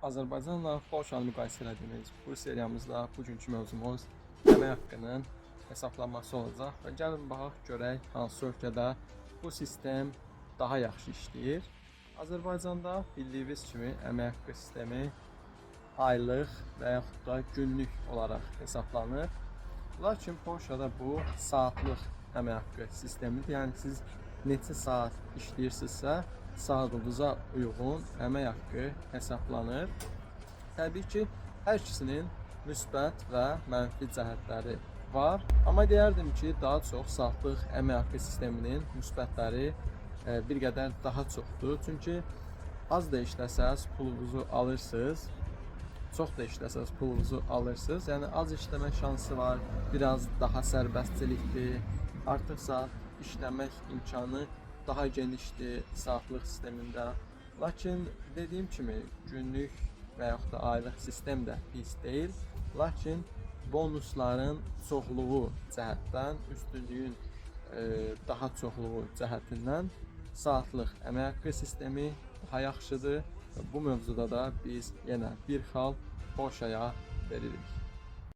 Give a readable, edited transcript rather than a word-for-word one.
Azərbaycanla Polşanı müqayisə etdiyimiz bu seriyamızda bugünkü mövzumuz əmək haqqının hesablanması olacaq və gəlin baxaq görək hansı ölkədə bu sistem daha yaxşı işləyir. Azərbaycanda bildiyiniz kimi əmək haqqı sistemi aylıq və yaxud da günlük olaraq hesablanır. Lakin Polşada bu saatlıq əmək haqqı sistemidir. Yəni siz neçə saat işləyirsinizsə, saatınıza uyğun əmək haqqı hesablanır. Təbii ki, hər ikisinin müsbət və mənfi cəhətləri var. Amma deyərdim ki, daha çox saatlıq əmək haqqı sisteminin müsbətləri bir qədər daha çoxdur. Çünki az da işləsəz pulunuzu alırsınız, çox da işləsəz pulunuzu alırsınız. Yəni az işləmə şansı var, biraz daha sərbəstçilikdir, artıq saat işləmək imkanı daha genişdir saatlıq sistemində. Lakin dediyim kimi günlük və yaxud da aylıq sistem də pis deyil. Lakin bonusların çoxluğu cəhətdən, üstünlüyün daha çoxluğu cəhətindən saatlıq əmək haqqı sistemi daha yaxşıdır. Bu mövzuda da biz yenə bir xal Polşaya veririk.